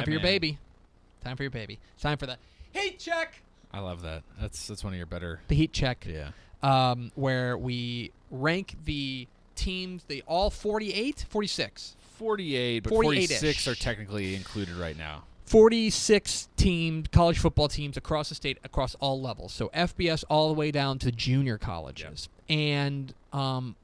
for your baby. Time for your baby. Time for the heat check. I love that. That's one of your better. The heat check. Yeah. Where we rank the teams, all 46. 48, but 48-ish. 46 are technically included right now. 46 college football teams across the state, across all levels. So FBS all the way down to junior colleges. Yep. And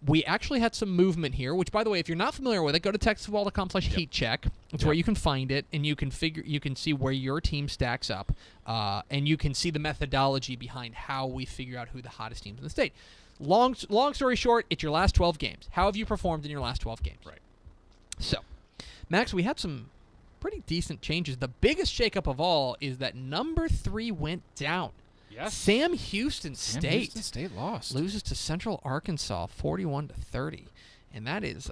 we actually had some movement here, which, by the way, if you're not familiar with it, go to texasfootball.com/heatcheck. It's where you can find it, and you can see where your team stacks up, and you can see the methodology behind how we figure out who the hottest teams in the state. Long story short, it's your last 12 games. How have you performed in your last 12 games? Right. So, Max, we had some pretty decent changes. The biggest shakeup of all is that number 3 went down. Yes. Sam Houston Houston State lost. Loses to Central Arkansas 41-30. And that is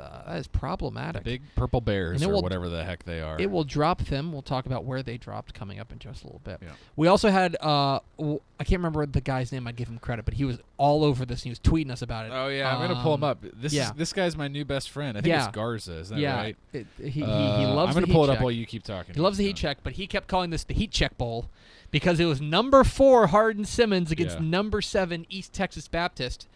problematic. The big ppurple Bears, or will, whatever the heck they are. It will drop them. We'll talk about where they dropped coming up in just a little bit. Yeah. We also had, I can't remember the guy's name. I'd give him credit, but he was all over this, and he was tweeting us about it. Oh, yeah. I'm going to pull him up. This guy's my new best friend. I think it's Garza. Is that right? He loves I'm going to pull it up while you keep talking. He loves the heat check, but he kept calling this the Heat Check Bowl because it was number 4 Hardin Simmons against number 7 East Texas Baptist.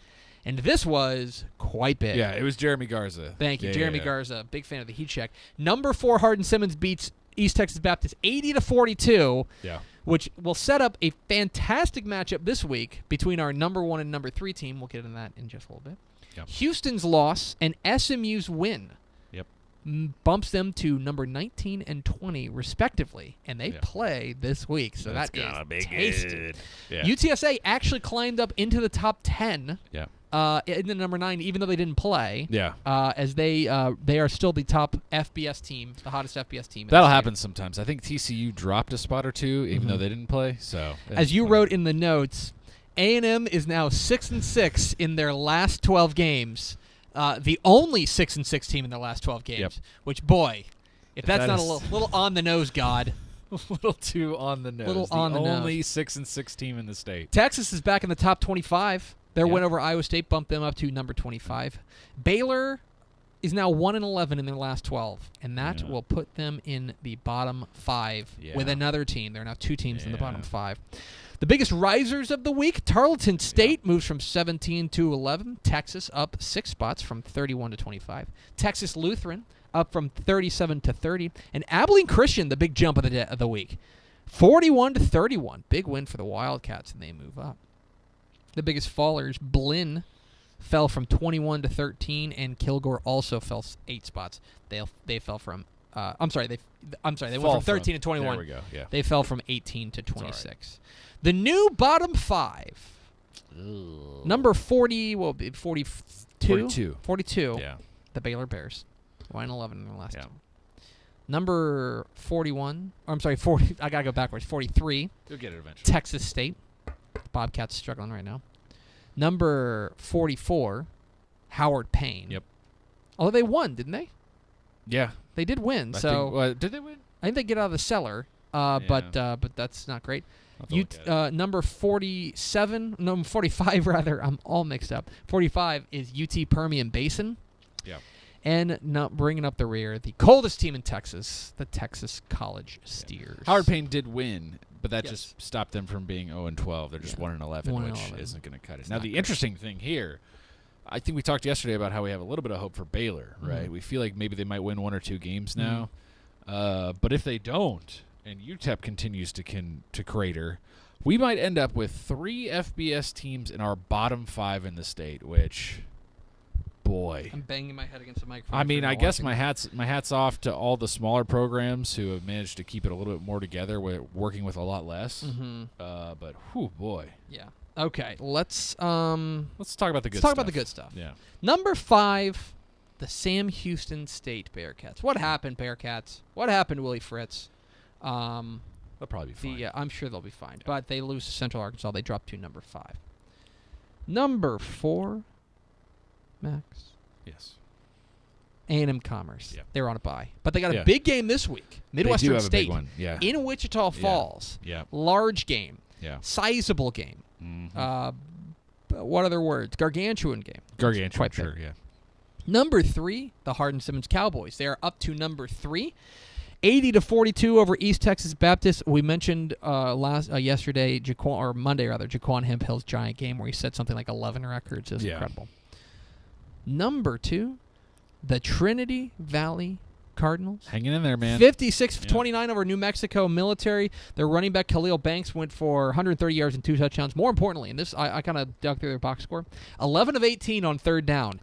And this was quite big. Yeah, it was Jeremy Garza. Thank you, Jeremy Garza. Big fan of the heat check. Number 4 Hardin Simmons beats East Texas Baptist 80-42. Yeah. Which will set up a fantastic matchup this week between our number 1 and number 3 team. We'll get into that in just a little bit. Yep. Houston's loss and SMU's win bumps them to number 19 and 20 respectively, and they play this week. So that's gonna be tasty. Good. Yeah. UTSA actually climbed up into the top 10. Yeah. In the number 9, even though they didn't play. Yeah. As they are still the top FBS team, the hottest FBS team. That'll happen sometimes. I think TCU dropped a spot or two, even though they didn't play. So, as you wrote in the notes, A&M is now 6-6 in their last 12 games. The only 6-6 team in their last 12 games. Which, boy, if that's not a little on the nose, God. A little too on the nose. Only 6-6 team in the state. Texas is back in the top 25. Their win over Iowa State bumped them up to number 25. Baylor is now 1-11 in their last 12, and that will put them in the bottom 5 with another team. There are now 2 teams in the bottom 5. The biggest risers of the week, Tarleton State moves from 17 to 11. Texas up 6 spots from 31 to 25. Texas Lutheran up from 37 to 30. And Abilene Christian, the big jump of the week, 41 to 31. Big win for the Wildcats, and they move up. The biggest fallers, Blinn fell from 21 to 13, and Kilgore also fell 8 spots. They fell from they went from 13 to 21. There we go. Yeah. They fell from 18 to 26. The new bottom 5. Ooh. Number 40 will be 42. 42. Yeah. The Baylor Bears. 1-11 in their last two. Number 41. 40. I got to go backwards. 43. You'll get it eventually. Texas State. Bobcats struggling right now. Number 44. Howard Payne. Yep. Although they won, didn't they? Yeah. They did win. Did they win? I think they get out of the cellar, but that's not great. Number 47, no, 45 rather. I'm all mixed up. 45 is UT Permian Basin. Yeah. And not bringing up the rear, the coldest team in Texas, the Texas College Steers. Howard Payne did win, but that just stopped them from being 0-12. They're just 1-11, which isn't going to cut it. Now, the interesting thing here, I think we talked yesterday about how we have a little bit of hope for Baylor, right? Mm-hmm. We feel like maybe they might win 1 or 2 games now. But if they don't, and UTEP continues to crater, we might end up with 3 FBS teams in our bottom 5 in the state, which, boy. I'm banging my head against the microphone. I mean, I guess my hat's off to all the smaller programs who have managed to keep it a little bit more together, working with a lot less. Mm-hmm. But, whew, boy. Yeah. Okay, let's talk about the good stuff. Talk about the good stuff. Yeah. Number 5, the Sam Houston State Bearcats. What happened, Bearcats? What happened, Willie Fritz? They'll probably be fine. I'm sure they'll be fine. Yeah. But they lose to Central Arkansas. They drop to number 5. Number 4, Max. Yes. A&M Commerce. Yeah. They're on a bye. But they got a big game this week. Midwestern they do have State. A big one. Yeah. In Wichita Falls. Yeah. Large game. Yeah. Sizable game. Mm-hmm. What other words? Gargantuan game. Gargantuan, sure, yeah. Number 3, the Hardin Simmons Cowboys. They are up to number 3. 80-42 over East Texas Baptist. We mentioned yesterday, Monday, Jaquan Hemphill's giant game where he set something like 11 records. It's incredible. Number 2, the Trinity Valley Cardinals. Hanging in there, man. 56-29 over New Mexico Military. Their running back, Khalil Banks, went for 130 yards and 2 touchdowns. More importantly, and this I kind of dug through their box score, 11 of 18 on third down.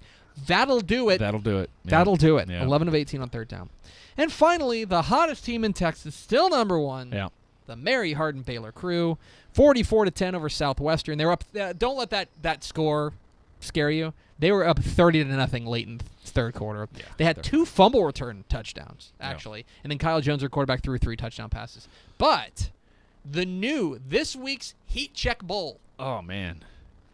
That'll do it. That'll do it. Yeah. That'll do it. Yeah. 11 of 18 on third down. And finally, the hottest team in Texas, still number 1, the Mary Hardin Baylor Crew, 44-10 over Southwestern. They were up. Don't let that score scare you. They were up 30-0 late in the third quarter. Yeah, they had 2 fumble return touchdowns, actually. And then Kyle Jones, their quarterback, threw 3 touchdown passes. But this week's Heat Check Bowl. Oh, man.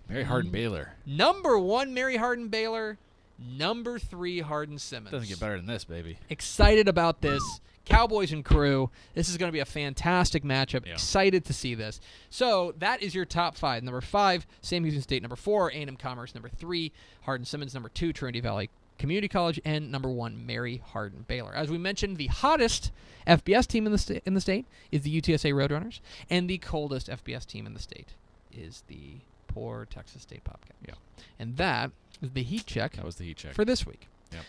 Mary Hardin Baylor. Number 1, Mary Hardin Baylor. Number 3, Hardin Simmons. Doesn't get better than this, baby. Excited about this. Cowboys and Crew. This is going to be a fantastic matchup. Yeah. Excited to see this. So that is your top 5. Number 5, Sam Houston State. Number 4, A&M Commerce. Number 3, Hardin Simmons. Number 2, Trinity Valley Community College. And number 1, Mary Hardin Baylor. As we mentioned, the hottest FBS team in the state is the UTSA Roadrunners, and the coldest FBS team in the state is the poor Texas State Bobcats. Yeah. And that is the heat check. That was the heat check for this week. Yep.